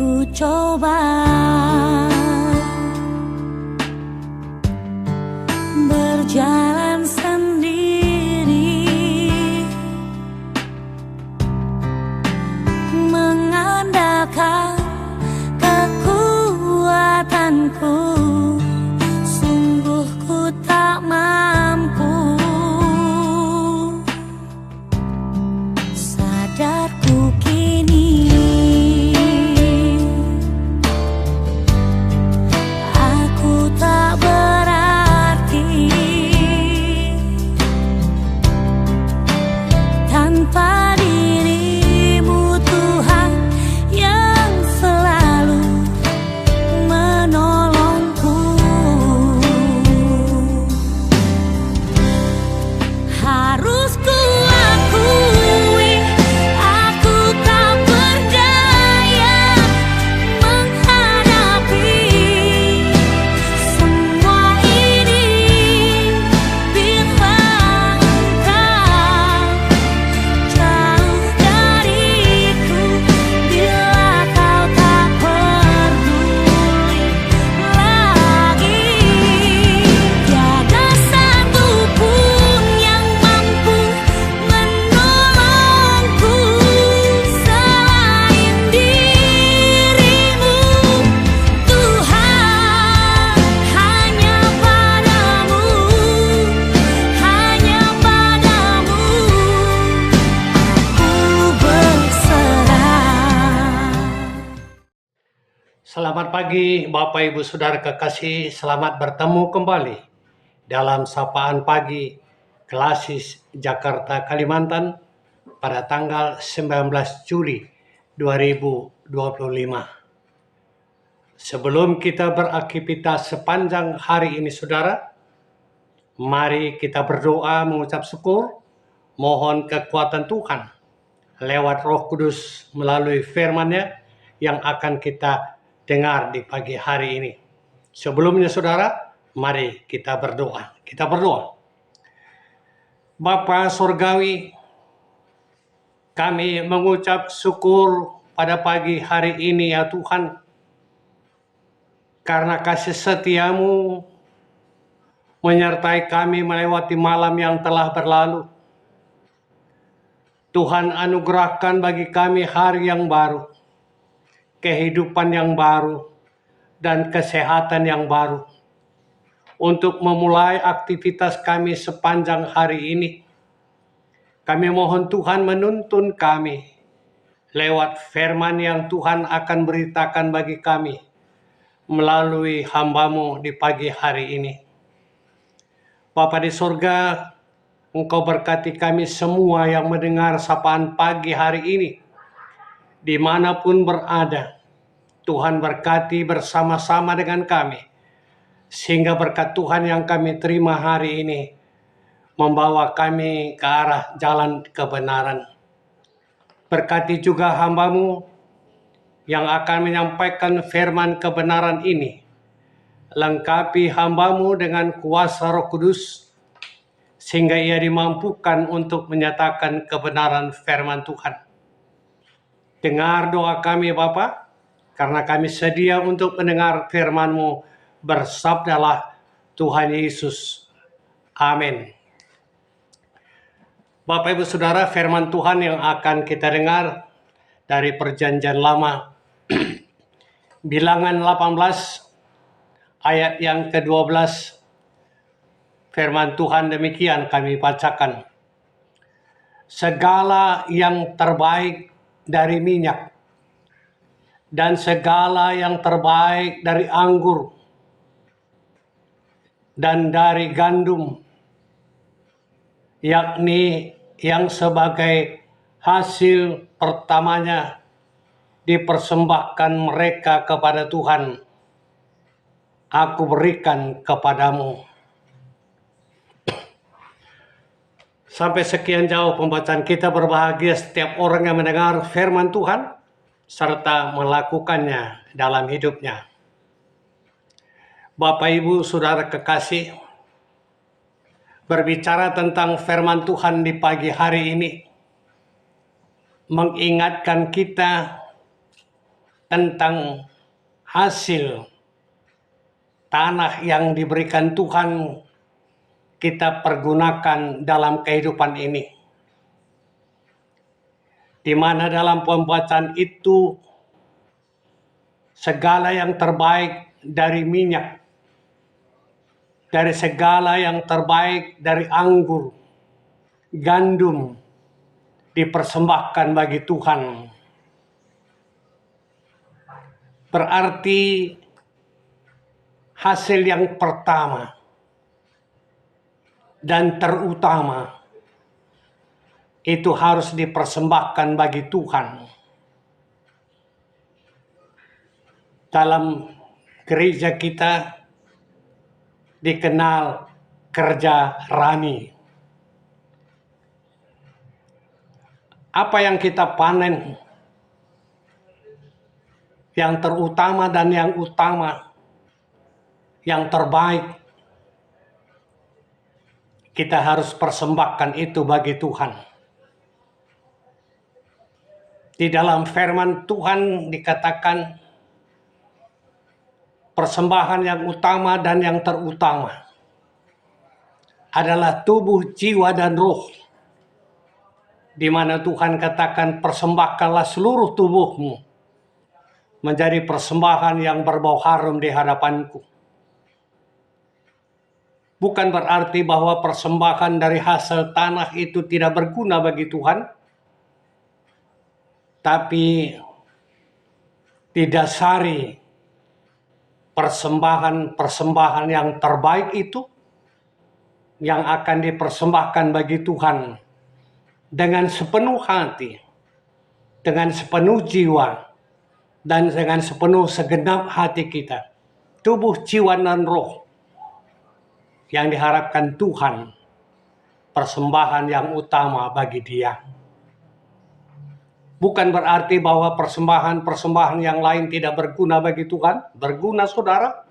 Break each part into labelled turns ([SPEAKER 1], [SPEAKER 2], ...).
[SPEAKER 1] Ku coba berjalan sendiri, mengandalkan kekuatanku. Sungguh ku tak mampu. Sadarku kini aku tak berarti tanpa dirimu, Tuhan, yang selalu menolongku. Harus ku akui, aku tak berdaya menghadapi semua ini. Bila engkau jauh dariku, bila kau tak peduli lagi, tiada satu pun yang mampu menolongku selain dirimu, Tuhan. Hanya padamu, hanya padamu aku berserah.
[SPEAKER 2] Selamat pagi Bapak Ibu Saudara kekasih, selamat bertemu kembali dalam Sapaan Pagi Klasis Jakarta Kalimantan pada tanggal 19 Juli 2025. Sebelum kita beraktivitas sepanjang hari ini Saudara, mari kita berdoa mengucap syukur, mohon kekuatan Tuhan lewat Roh Kudus melalui firman-Nya yang akan kita dengar di pagi hari ini. Sebelumnya Saudara, mari kita berdoa. Kita berdoa. Bapa Surgawi, kami mengucap syukur pada pagi hari ini ya Tuhan, karena kasih setia-Mu menyertai kami melewati malam yang telah berlalu. Tuhan anugerahkan bagi kami hari yang baru, kehidupan yang baru, dan kesehatan yang baru untuk memulai aktivitas kami sepanjang hari ini. Kami mohon Tuhan menuntun kami lewat firman yang Tuhan akan beritakan bagi kami melalui hamba-Mu di pagi hari ini. Bapa di surga, Engkau berkati kami semua yang mendengar sapaan pagi hari ini, dimanapun berada. Tuhan berkati bersama-sama dengan kami, sehingga berkat Tuhan yang kami terima hari ini membawa kami ke arah jalan kebenaran. Berkati juga hamba-Mu yang akan menyampaikan firman kebenaran ini. Lengkapi hamba-Mu dengan kuasa Roh Kudus, sehingga ia dimampukan untuk menyatakan kebenaran firman Tuhan. Dengar doa kami Bapa, karena kami sedia untuk mendengar firman-Mu. Bersabdalah Tuhan Yesus. Amin. Bapak Ibu Saudara, firman Tuhan yang akan kita dengar dari Perjanjian Lama, Bilangan 18 ayat yang ke-12. Firman Tuhan demikian kami bacakan. Segala yang terbaik dari minyak dan segala yang terbaik dari anggur dan dari gandum, yakni yang sebagai hasil pertamanya dipersembahkan mereka kepada Tuhan, aku berikan kepadamu. Sampai sekian jauh pembacaan kita. Berbahagia setiap orang yang mendengar firman Tuhan serta melakukannya dalam hidupnya. Bapak Ibu Saudara kekasih, berbicara tentang firman Tuhan di pagi hari ini mengingatkan kita tentang hasil tanah yang diberikan Tuhan kita pergunakan dalam kehidupan ini. Di mana dalam pembacaan itu segala yang terbaik dari minyak, dari segala yang terbaik dari anggur, gandum dipersembahkan bagi Tuhan. Berarti hasil yang pertama dan terutama itu harus dipersembahkan bagi Tuhan. Dalam gereja kita dikenal kerja rani. Apa yang kita panen, yang terutama dan yang utama, yang terbaik, kita harus persembahkan itu bagi Tuhan. Di dalam firman Tuhan dikatakan persembahan yang utama dan yang terutama adalah tubuh, jiwa, dan roh. Di mana Tuhan katakan persembahkanlah seluruh tubuhmu menjadi persembahan yang berbau harum di hadapanku. Bukan berarti bahwa persembahan dari hasil tanah itu tidak berguna bagi Tuhan, tapi didasari persembahan yang terbaik itu yang akan dipersembahkan bagi Tuhan dengan sepenuh hati, dengan sepenuh jiwa, dan dengan sepenuh segenap hati kita, tubuh, jiwa, dan roh, yang diharapkan Tuhan persembahan yang utama bagi Dia. Bukan berarti bahwa persembahan yang lain tidak berguna bagi Tuhan, berguna saudara,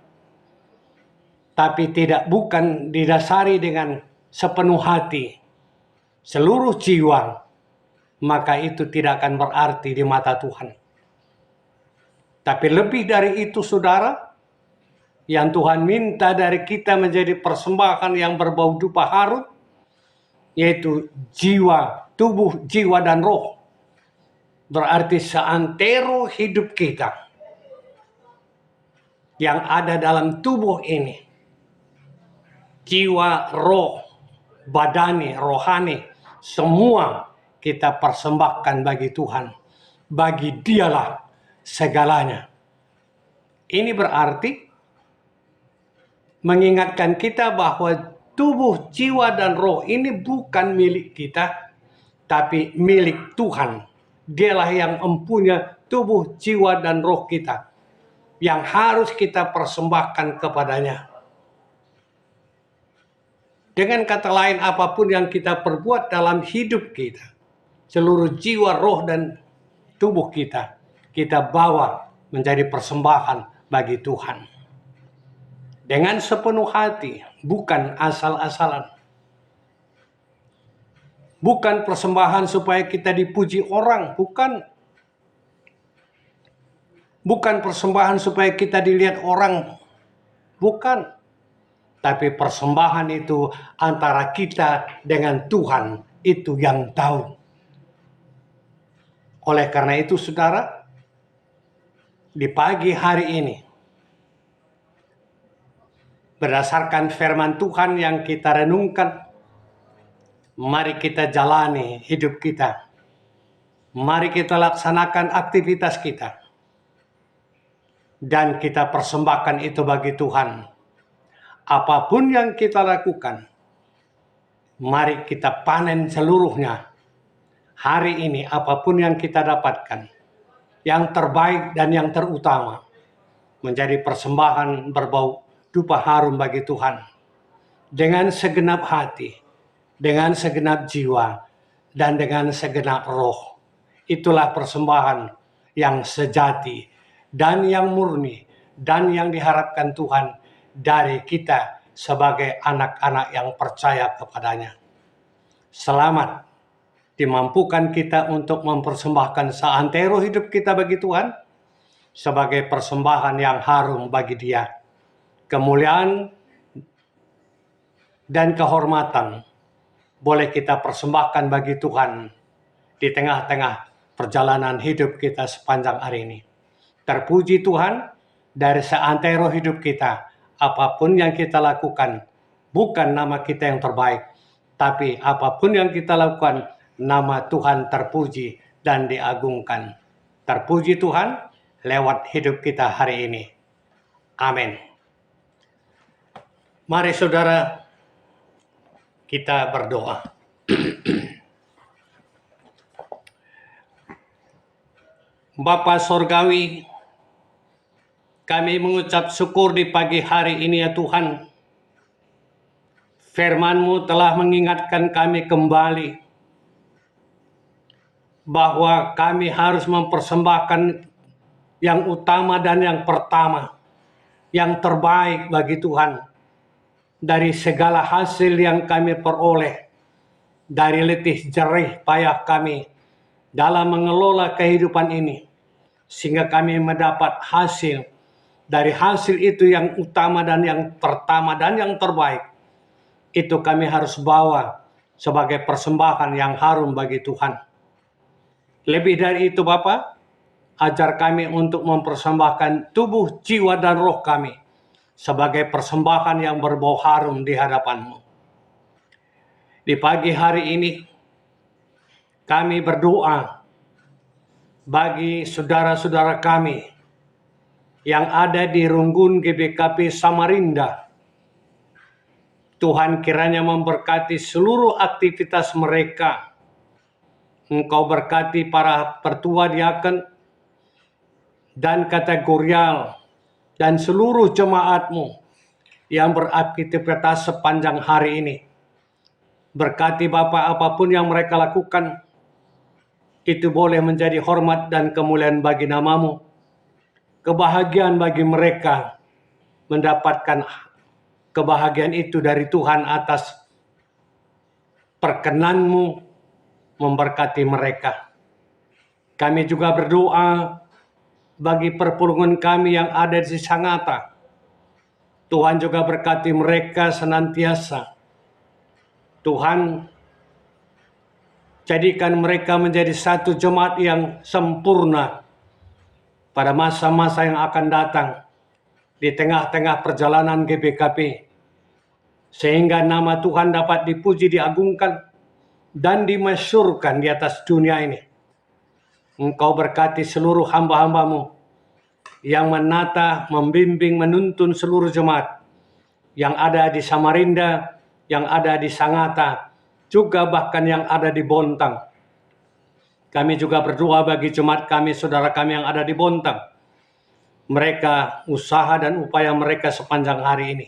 [SPEAKER 2] tapi bukan didasari dengan sepenuh hati, seluruh jiwa, maka itu tidak akan berarti di mata Tuhan. Tapi lebih dari itu saudara, yang Tuhan minta dari kita menjadi persembahan yang berbau dupa harum, yaitu jiwa, tubuh, jiwa, dan roh. Berarti seantero hidup kita yang ada dalam tubuh ini, jiwa, roh, badani, rohani, semua kita persembahkan bagi Tuhan. Bagi Dialah segalanya. Ini berarti mengingatkan kita bahwa tubuh, jiwa, dan roh ini bukan milik kita, tapi milik Tuhan. Dialah yang mempunyai tubuh, jiwa, dan roh kita, yang harus kita persembahkan kepadanya. Dengan kata lain, apapun yang kita perbuat dalam hidup kita, seluruh jiwa, roh, dan tubuh kita, kita bawa menjadi persembahan bagi Tuhan. Dengan sepenuh hati, bukan asal-asalan. Bukan persembahan supaya kita dipuji orang, bukan. Bukan persembahan supaya kita dilihat orang, bukan. Tapi persembahan itu antara kita dengan Tuhan, itu yang tahu. Oleh karena itu saudara, di pagi hari ini, berdasarkan firman Tuhan yang kita renungkan, mari kita jalani hidup kita. Mari kita laksanakan aktivitas kita. Dan kita persembahkan itu bagi Tuhan. Apapun yang kita lakukan, mari kita panen seluruhnya. Hari ini apapun yang kita dapatkan, yang terbaik dan yang terutama, menjadi persembahan berbau dupa harum bagi Tuhan. Dengan segenap hati, dengan segenap jiwa, dan dengan segenap roh. Itulah persembahan yang sejati dan yang murni dan yang diharapkan Tuhan dari kita sebagai anak-anak yang percaya kepadanya. Selamat dimampukan kita untuk mempersembahkan seantero hidup kita bagi Tuhan, sebagai persembahan yang harum bagi Dia. Kemuliaan dan kehormatan boleh kita persembahkan bagi Tuhan di tengah-tengah perjalanan hidup kita sepanjang hari ini. Terpuji Tuhan, dari seantero hidup kita, apapun yang kita lakukan, bukan nama kita yang terbaik, tapi apapun yang kita lakukan, nama Tuhan terpuji dan diagungkan. Terpuji Tuhan lewat hidup kita hari ini. Amin. Mari saudara, kita berdoa. Bapa Sorgawi, kami mengucap syukur di pagi hari ini ya Tuhan. Firman-Mu telah mengingatkan kami kembali bahwa kami harus mempersembahkan yang utama dan yang pertama, yang terbaik bagi Tuhan dari segala hasil yang kami peroleh, dari letih jerih payah kami dalam mengelola kehidupan ini, sehingga kami mendapat hasil. Dari hasil itu yang utama dan yang pertama dan yang terbaik, itu kami harus bawa sebagai persembahan yang harum bagi Tuhan. Lebih dari itu Bapa, ajar kami untuk mempersembahkan tubuh, jiwa, dan roh kami sebagai persembahan yang berbau harum di hadapan-Mu. Di pagi hari ini, kami berdoa bagi saudara-saudara kami yang ada di Runggun GBKP Samarinda. Tuhan kiranya memberkati seluruh aktivitas mereka. Engkau berkati para pertua diaken dan kategorial dan seluruh jemaat-Mu yang beraktivitas sepanjang hari ini. Berkati Bapa, apapun yang mereka lakukan, itu boleh menjadi hormat dan kemuliaan bagi nama-Mu. Kebahagiaan bagi mereka mendapatkan kebahagiaan itu dari Tuhan atas perkenan-Mu memberkati mereka. Kami juga berdoa bagi perpulungan kami yang ada di Sangatta. Tuhan juga berkati mereka senantiasa. Tuhan, jadikan mereka menjadi satu jemaat yang sempurna pada masa-masa yang akan datang di tengah-tengah perjalanan GBKP, sehingga nama Tuhan dapat dipuji, diagungkan, dan dimasyhurkan di atas dunia ini. Engkau berkati seluruh hamba-hamba-Mu yang menata, membimbing, menuntun seluruh jemaat yang ada di Samarinda, yang ada di Sangatta, juga bahkan yang ada di Bontang. Kami juga berdoa bagi jemaat kami, saudara kami yang ada di Bontang. Mereka, usaha dan upaya mereka sepanjang hari ini.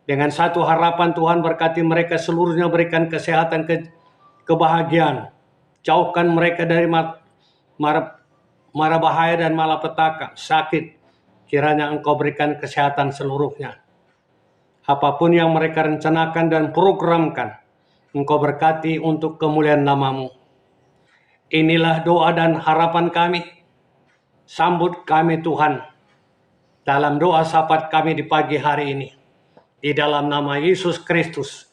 [SPEAKER 2] Dengan satu harapan, Tuhan berkati mereka seluruhnya, berikan kesehatan, kebahagiaan. Jauhkan mereka dari mara bahaya dan malapetaka, sakit. Kiranya Engkau berikan kesehatan seluruhnya. Apapun yang mereka rencanakan dan programkan, Engkau berkati untuk kemuliaan nama-Mu. Inilah doa dan harapan kami. Sambut kami Tuhan dalam doa syafaat kami di pagi hari ini. Di dalam nama Yesus Kristus,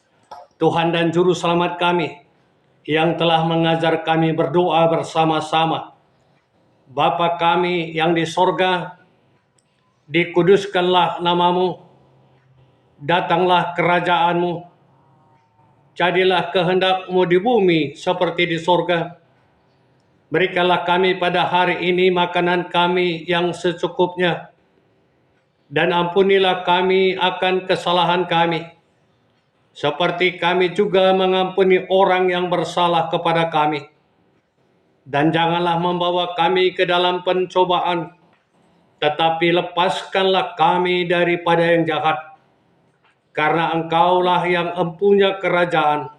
[SPEAKER 2] Tuhan dan Juru Selamat kami, yang telah mengajar kami berdoa bersama-sama. Bapa kami yang di sorga, dikuduskanlah nama-Mu, datanglah kerajaan-Mu, jadilah kehendak-Mu di bumi seperti di sorga. Berikanlah kami pada hari ini makanan kami yang secukupnya, dan ampunilah kami akan kesalahan kami, seperti kami juga mengampuni orang yang bersalah kepada kami. Dan janganlah membawa kami ke dalam pencobaan, tetapi lepaskanlah kami daripada yang jahat. Karena Engkaulah yang empunya kerajaan,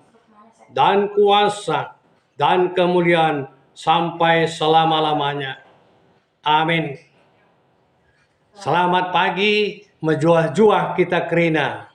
[SPEAKER 2] dan kuasa, dan kemuliaan, sampai selama-lamanya. Amin. Selamat pagi, mejuah-juah kita kerina.